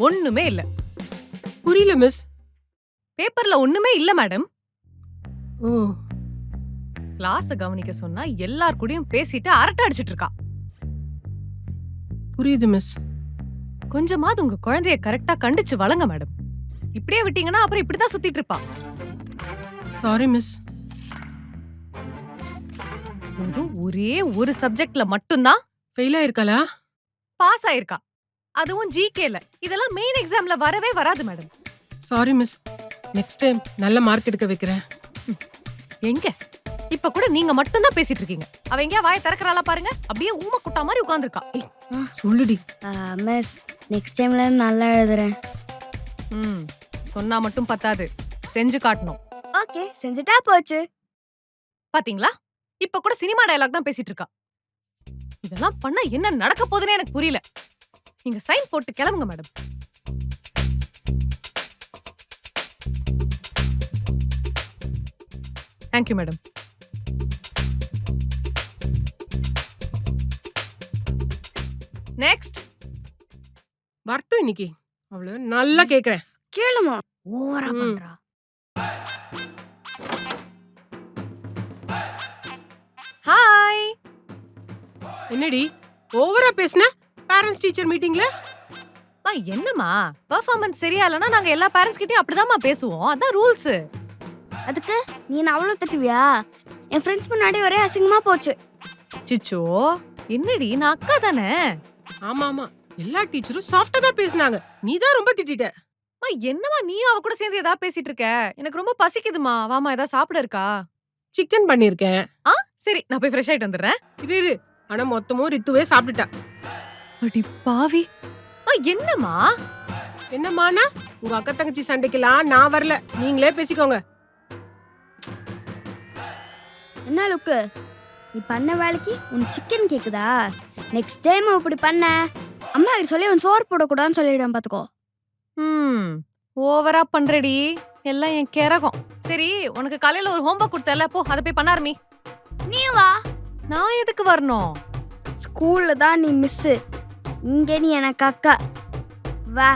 ஒண்ணுமே இல்ல. புரியல மிஸ். பேப்பர்ல ஒண்ணுமே இல்ல மேடம். ஓ, கிளாஸ கவனிக்க சொன்னா எல்லார் கூடயும் பேசிட்டு அரட்டை அடிச்சிட்டு இருக்கா. புரியுது மிஸ். கொஞ்சமாவது உங்க குழந்தைய கரெக்டா கண்டிச்சு வளங்க மேடம். இப்படியே விட்டீங்கன்னா அப்புறம் இப்படிதான் சுத்திட்டு இருப்பா. Sorry miss. ஒரே ஒரு சப்ஜெக்ட்ல மட்டும்தான் ஃபெயில் ஆயிருக்காளா? பாஸ் ஆயிருக்கா. அதுவும் ஜிகேல. இதெல்லாம் மெயின் எக்ஸாம்ல வரவே வராது madam. Sorry miss. Next time நல்ல மார்க் எடுக்க வைக்கிறேன். எங்க இப்ப கூட நீங்க மட்டும்தான் பேசிட்டு இருக்கீங்க. அவ எங்கயா வாயை திறக்கறாளா பாருங்க. அப்படியே ஊமை குட்டா மாதிரி உட்கார்ந்திருக்கா. சொல்லுடி. மிஸ், நெக்ஸ்ட் டைம்ல நல்லா எழுதுறேன். சொன்னா மட்டும் பத்தாது, செஞ்சு காட்டணும். ஓகே, செஞ்சுட்டா போச்சு. பாத்தீங்களா, இப்ப கூட சினிமா டயலாக் தான் பேசிட்டு இருக்கா. இதெல்லாம் பண்ணா என்ன நடக்க போகுதுன்னு எனக்கு புரியல. நீங்க சைன் போட்டு கிளம்புங்க மேடம். Thank you madam. நெக்ஸ்ட். வரட்டும் இன்னைக்கு. அவ்வளவு நல்லா கேக்குறேன். கேளுமா, ஓவரா பண்றா. ஹாய். என்னடி ஓவரா பேசுன பேரண்ட்ஸ் டீச்சர் மீட்டிங்ல? என்னம்மா, பெர்ஃபார்மன்ஸ் சரியா இல்லனா நாங்க எல்லா பேரண்ட்ஸ் கிட்டயும் அப்படிதாம்மா பேசுவோம். அதான் ரூல்ஸ். அதுக்கு நீ நான் அவ்வளவு தட்டுவியா? என் ஃப்ரெண்ட்ஸ் முன்னாடி ஒரே அசிங்கமா போச்சு. சிச்சோ, என்னடி, நான் அக்கா தானே. ஆமா ஆமா, எல்லா டீச்சரும் சாஃப்ட்டா தான் பேசுனாங்க. நீ தான் ரொம்ப திட்டிட்ட. என்னம்மா நீ அவ கூட சேர்ந்து ஏதாவது பேசிட்டு இருக்க? எனக்கு ரொம்ப பசிக்குதுமா. வாமா, ஏதாவது சாப்பிட இருக்கா? சிக்கன் பண்ணிருக்கேன். சரி, நான் போய் ஃப்ரெஷ் ஆயிட்டு வந்துடுறேன். இரு. ஆனா மொத்தமும் ரித்துவே சாப்பிட்டுட்டா. அடி பாவி. என்னம்மா? என்னம்மானா, உங்க அக்கா தங்கச்சி சண்டைக்கெல்லாம் நான் வரல. நீங்களே பேசிக்கோங்க. என்ன லுக்கு, நீ பண்ண வேலைக்கு உன் சிக்கன் கேக்குதா? நெக்ஸ்ட் டைம் இப்படி பண்ண அம்மா கிட்ட சொல்லி உன் சோறு போடக்கூடாதுன்னு சொல்லிடுவேன், பாத்துக்கோ. ஓவரா பண்றடி. எல்லாம் என் கிறகம். சரி, உனக்கு காலையில ஒரு ஹோம்வொர்க் கொடுத்தல, போ அதை போய் பண்ண ஆரம்பி. நீ வா. நான் எதுக்கு வரணும்? ஸ்கூல்ல தான் நீ மிஸ், இங்க நீ எனக்கு அக்கா. வா.